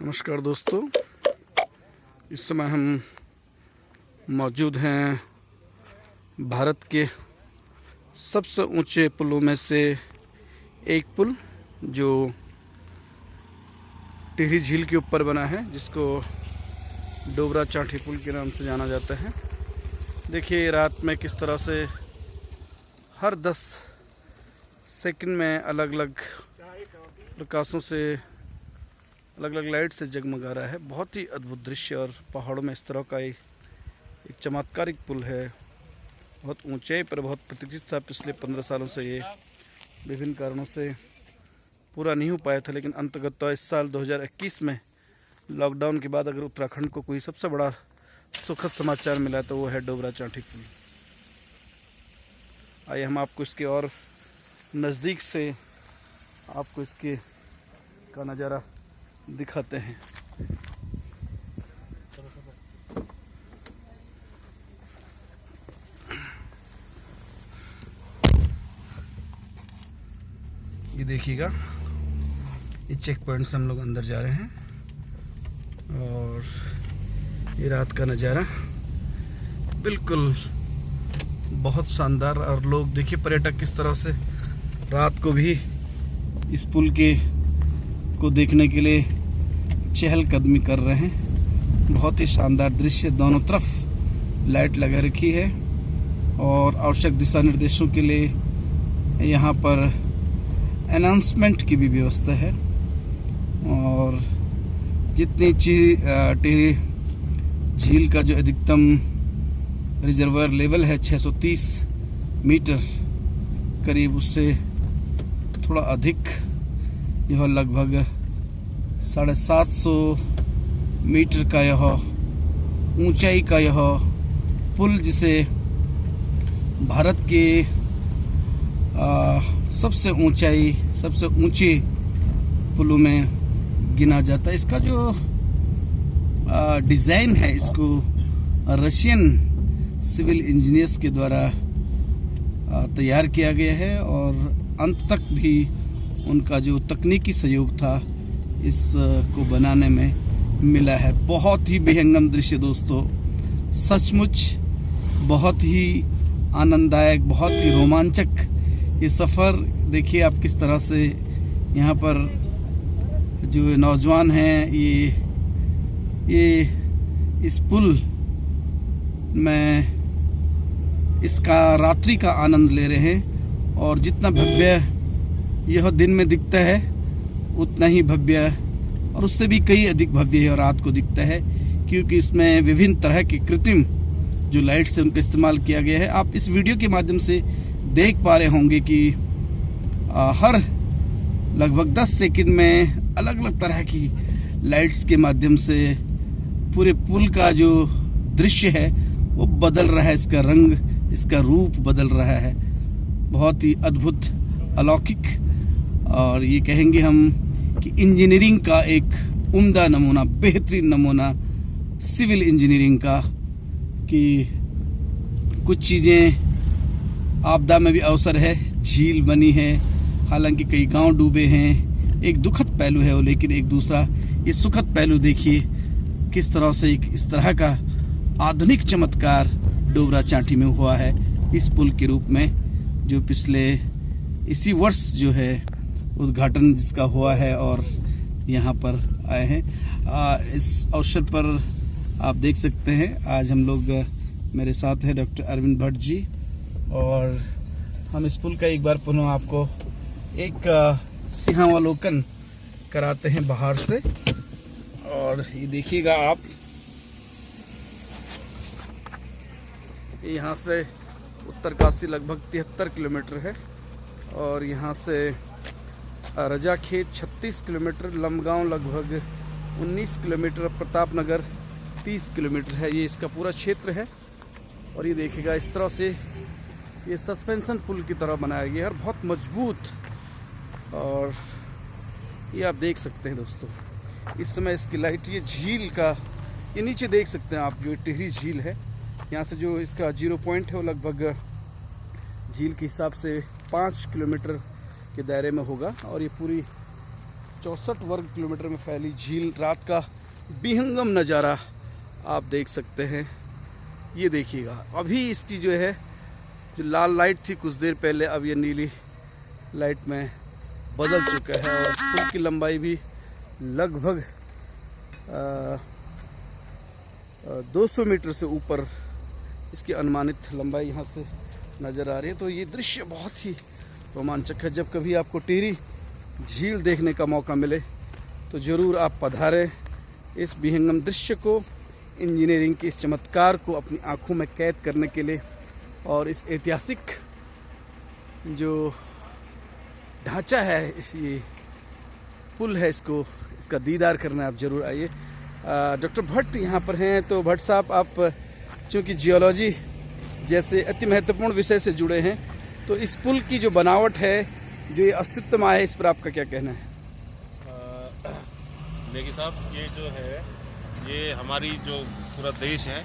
नमस्कार दोस्तों, इस समय हम मौजूद हैं भारत के सबसे ऊंचे पुलों में से एक पुल जो टिहरी झील के ऊपर बना है, जिसको डोबरा चांठी पुल के नाम से जाना जाता है। देखिए रात में किस तरह से हर 10 सेकंड में अलग अलग प्रकाशों से, अलग अलग लाइट से जगमगा रहा है। बहुत ही अद्भुत दृश्य, और पहाड़ों में इस तरह का एक चमत्कारिक पुल है। बहुत ऊंचाई पर बहुत प्रतीक्षित था। पिछले 15 सालों से ये विभिन्न कारणों से पूरा नहीं हो पाया था, लेकिन अंततः इस साल 2021 में लॉकडाउन के बाद अगर उत्तराखंड को कोई सबसे बड़ा सुखद समाचार मिला तो वो है डोबरा चांठी पुल। आइए हम आपको इसके और नज़दीक से आपको इसके का नज़ारा दिखाते हैं। ये देखिएगा, ये चेक पॉइंट से हम लोग अंदर जा रहे हैं और ये रात का नज़ारा बिल्कुल बहुत शानदार। और लोग देखिए, पर्यटक किस तरह से रात को भी इस पुल को देखने के लिए चहलकदमी कर रहे हैं। बहुत ही शानदार दृश्य, दोनों तरफ लाइट लगा रखी है और आवश्यक दिशा निर्देशों के लिए यहाँ पर अनाउंसमेंट की भी व्यवस्था है। और जितनी टिहरी झील का जो अधिकतम रिजर्वायर लेवल है 630 मीटर करीब, उससे थोड़ा अधिक, यह लगभग 750 मीटर का यह ऊंचाई का यह पुल, जिसे भारत के सबसे ऊंचे पुलों में गिना जाता है। इसका जो डिज़ाइन है, इसको रशियन सिविल इंजीनियर्स के द्वारा तैयार किया गया है और अंत तक भी उनका जो तकनीकी सहयोग था इसको बनाने में मिला है। बहुत ही विहंगम दृश्य दोस्तों, सचमुच बहुत ही आनंददायक, बहुत ही रोमांचक ये सफ़र। देखिए आप किस तरह से यहाँ पर जो नौजवान हैं ये इस पुल में इसका रात्रि का आनंद ले रहे हैं। और जितना भव्य यह दिन में दिखता है, उतना ही भव्य और उससे भी कई अधिक भव्य है रात को दिखता है, क्योंकि इसमें विभिन्न तरह के कृत्रिम जो लाइट्स है उनका इस्तेमाल किया गया है। आप इस वीडियो के माध्यम से देख पा रहे होंगे कि हर लगभग 10 सेकंड में अलग अलग तरह की लाइट्स के माध्यम से पूरे पुल का जो दृश्य है वो बदल रहा है, इसका रंग, इसका रूप बदल रहा है। बहुत ही अद्भुत, अलौकिक, और ये कहेंगे हम कि इंजीनियरिंग का एक उम्दा नमूना, बेहतरीन नमूना सिविल इंजीनियरिंग का, कि कुछ चीज़ें आपदा में भी अवसर है। झील बनी है, हालांकि कई गांव डूबे हैं, एक दुखद पहलू है वो, लेकिन एक दूसरा ये सुखद पहलू देखिए किस तरह से इस तरह का आधुनिक चमत्कार डोबरा चांठी में हुआ है इस पुल के रूप में, जो पिछले इसी वर्ष जो है उद्घाटन जिसका हुआ है और यहाँ पर आए हैं। इस अवसर पर आप देख सकते हैं, आज हम लोग, मेरे साथ है डॉक्टर अरविंद भट्ट जी, और हम इस पुल का एक बार पुनः आपको एक सिंहावलोकन कराते हैं बाहर से। और ये देखिएगा आप, यहाँ से उत्तरकाशी लगभग 73 किलोमीटर है, और यहाँ से रजाखेत 36 किलोमीटर, लंबगांव लगभग 19 किलोमीटर, प्रतापनगर 30 किलोमीटर है। ये इसका पूरा क्षेत्र है। और ये देखिएगा इस तरह से ये सस्पेंशन पुल की तरह बनाया गया है और बहुत मजबूत। और ये आप देख सकते हैं दोस्तों, इस समय इसकी लाइट, ये झील का, ये नीचे देख सकते हैं आप, जो टिहरी झील है, यहाँ से जो इसका 0 पॉइंट है वो लगभग झील के हिसाब से 5 किलोमीटर के दायरे में होगा। और ये पूरी 64 वर्ग किलोमीटर में फैली झील, रात का विहंगम नज़ारा आप देख सकते हैं। ये देखिएगा, अभी इसकी जो है जो लाल लाइट थी कुछ देर पहले, अब ये नीली लाइट में बदल चुका है और पुल की लंबाई भी लगभग 200 मीटर से ऊपर इसकी अनुमानित लंबाई यहाँ से नज़र आ रही है। तो ये दृश्य बहुत ही रोमांचक है। जब कभी आपको टिहरी झील देखने का मौका मिले तो ज़रूर आप पधारें। इस विहंगम दृश्य को, इंजीनियरिंग के इस चमत्कार को अपनी आंखों में कैद करने के लिए और इस ऐतिहासिक जो ढांचा है, ये पुल है, इसका दीदार करना आप ज़रूर आइए। डॉक्टर भट्ट यहाँ पर हैं। तो भट्ट साहब, आप चूँकि जियोलॉजी जैसे अति महत्वपूर्ण विषय से जुड़े हैं, तो इस पुल की जो बनावट है, जो ये अस्तित्व में है, इस पर आपका क्या कहना है? नेगी साहब, ये जो है, ये हमारी जो पूरा देश है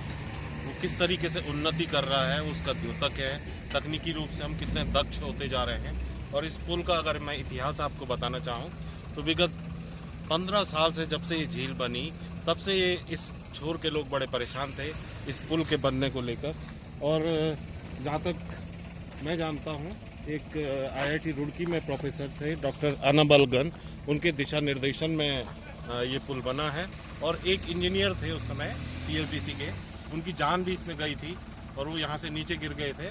वो किस तरीके से उन्नति कर रहा है उसका द्योतक है। तकनीकी रूप से हम कितने दक्ष होते जा रहे हैं। और इस पुल का अगर मैं इतिहास आपको बताना चाहूँ तो विगत 15 साल से, जब से ये झील बनी, तब से ये इस छोर के लोग बड़े परेशान थे इस पुल के बनने को लेकर। और जहाँ तक मैं जानता हूँ, एक IIT रुड़की में प्रोफेसर थे डॉक्टर अनाबल गन, उनके दिशा निर्देशन में ये पुल बना है। और एक इंजीनियर थे उस समय PSDC के, उनकी जान भी इसमें गई थी और वो यहाँ से नीचे गिर गए थे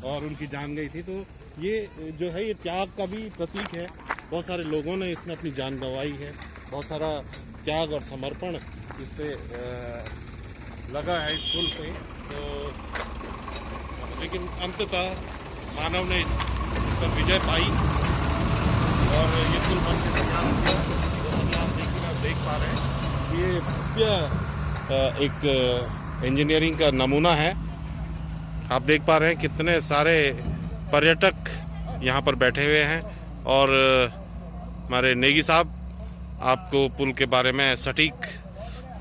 और उनकी जान गई थी। तो ये जो है, ये त्याग का भी प्रतीक है। बहुत सारे लोगों ने इसमें अपनी जान गंवाई है, बहुत सारा त्याग और समर्पण इस पे लगा है, इस पुल पे। तो लेकिन अंततः मानव ने इस पर विजय पाई और ये पुल बन के तैयार हो गया। तो आप देख पा रहे हैं, ये भव्य एक इंजीनियरिंग का नमूना है। आप देख पा रहे हैं कितने सारे पर्यटक यहाँ पर बैठे हुए हैं। और हमारे नेगी साहब आपको पुल के बारे में सटीक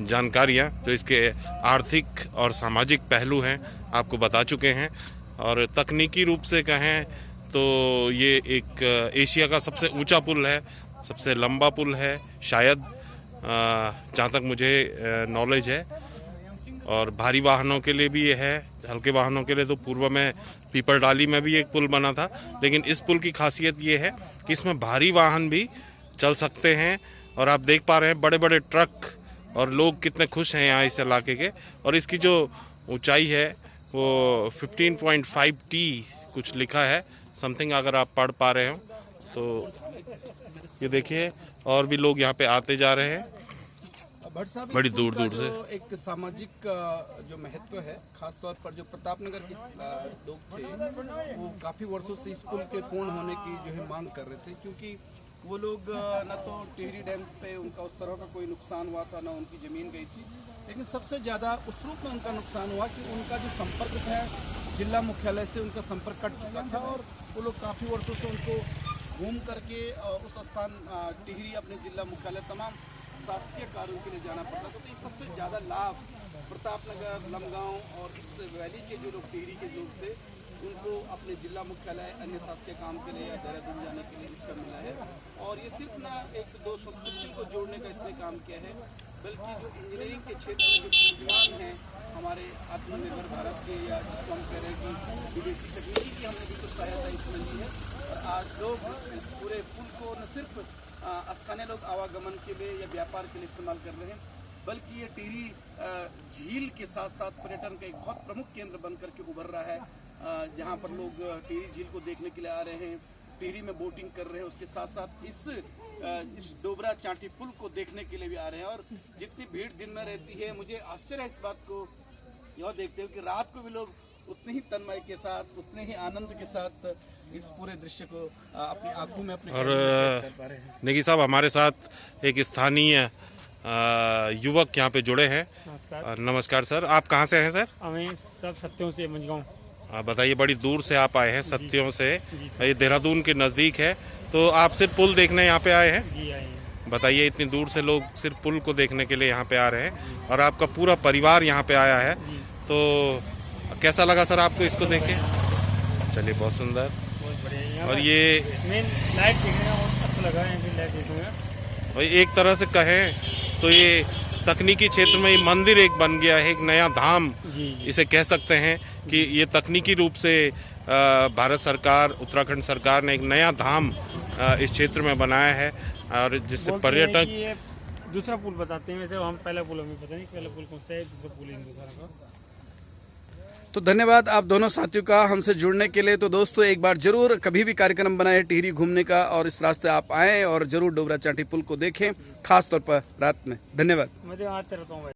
जानकारियाँ, जो इसके आर्थिक और सामाजिक पहलू हैं, आपको बता चुके हैं। और तकनीकी रूप से कहें तो ये एक एशिया का सबसे ऊंचा पुल है, सबसे लंबा पुल है शायद, जहाँ तक मुझे नॉलेज है। और भारी वाहनों के लिए भी ये है, हल्के वाहनों के लिए तो पूर्व में पीपरडाली में भी एक पुल बना था। लेकिन इस पुल की खासियत ये है कि इसमें भारी वाहन भी चल सकते हैं। और आप देख पा रहे हैं बड़े बड़े ट्रक, और लोग कितने खुश हैं यहाँ इस इलाके के। और इसकी जो ऊंचाई है वो 15.5T कुछ लिखा है समथिंग, अगर आप पढ़ पा रहे हो तो ये देखिए। और भी लोग यहाँ पे आते जा रहे हैं बड़ी दूर दूर से। एक सामाजिक जो महत्व है, खासतौर पर जो प्रतापनगर के लोग थे, वो काफ़ी वर्षों से इस पुल के पूर्ण होने की जो है मांग कर रहे थे, क्योंकि वो लोग न तो टिहरी डैम पे उनका उस तरह का कोई नुकसान हुआ था, न उनकी ज़मीन गई थी, लेकिन सबसे ज़्यादा उस रूप में उनका नुकसान हुआ कि उनका जो संपर्क था जिला मुख्यालय से, उनका संपर्क कट चुका था। और वो लोग काफ़ी वर्षों से उनको घूम करके उस स्थान टिहरी, अपने जिला मुख्यालय, तमाम शासकीय कार्यों के लिए जाना पड़ता था। तो ये सबसे ज़्यादा लाभ प्रतापनगर, लमगांव और इस वैली के जो लोग, टिहरी के लोग थे, उनको अपने जिला मुख्यालय, अन्य शासकीय काम के लिए या देहरादून जाने के लिए इसका मिला है। और ये सिर्फ ना एक दो संस्कृतियों को जोड़ने का इसने काम किया है, बल्कि जो इंजीनियरिंग के क्षेत्र में जो बुद्धिमान हैं हमारे आत्मनिर्भर भारत के, या जिसको हम कह रहे हैं कि विदेशी तकनीकी की हमने भी कुछ सहायता इसमें ली है। और आज लोग इस पूरे पुल को न सिर्फ स्थानीय लोग आवागमन के लिए या व्यापार के लिए इस्तेमाल कर रहे हैं, बल्कि ये टिहरी झील के साथ साथ पर्यटन का एक बहुत प्रमुख केंद्र बन करके उभर रहा है, जहाँ पर लोग टिहरी झील को देखने के लिए आ रहे हैं, टिहरी में बोटिंग कर रहे हैं, उसके साथ साथ इस डोबरा चांटी पुल को देखने के लिए भी आ रहे हैं। और जितनी भीड़ दिन में रहती है, मुझे आश्चर्य है इस बात को यह देखते हुए कि रात को भी लोग उतने ही तन्मय के साथ, उतने ही आनंद के साथ इस पूरे दृश्य को अपनी आंखों में अपने कर पा रहे हैं। नेगी साहब, हमारे साथ एक स्थानीय युवक यहाँ पे जुड़े हैं। नमस्कार सर, आप कहाँ से हैं सर? हमें सब सत्यों से मंझगांव। बताइए, बड़ी दूर से आप आए हैं सत्यों से, ये देहरादून के नज़दीक है, तो आप सिर्फ पुल देखने यहाँ पे आए हैं? जी आए हैं। बताइए, इतनी दूर से लोग सिर्फ पुल को देखने के लिए यहाँ पे आ रहे हैं और आपका पूरा परिवार यहाँ पे आया है, तो कैसा लगा सर आपको इसको देख के? चलिए, बहुत सुंदर। बहुत बढ़िया। और ये मेन लाइट देखने में बहुत अच्छा लगा है, लाइट देखने में और एक तरह से कहें तो ये तकनीकी क्षेत्र में ये मंदिर एक बन गया है, एक नया धाम जी इसे कह सकते हैं कि ये तकनीकी रूप से भारत सरकार, उत्तराखंड सरकार ने एक नया धाम इस क्षेत्र में बनाया है और जिससे बोलते हैं पर्यटक कि ये दूसरा पुल बताते हैं, वैसे हम पहला पुल हमें पता नहीं पहला पुल कौन सा है, दूसरा पुल हिंदुस्तान का। तो धन्यवाद आप दोनों साथियों का हमसे जुड़ने के लिए। तो दोस्तों एक बार जरूर कभी भी कार्यक्रम बनाए टिहरी घूमने का और इस रास्ते आप आएँ और जरूर डोबरा चांठी पुल को देखें, खास तौर पर रात में। धन्यवाद। मैं तो आते रहता हूँ भाई।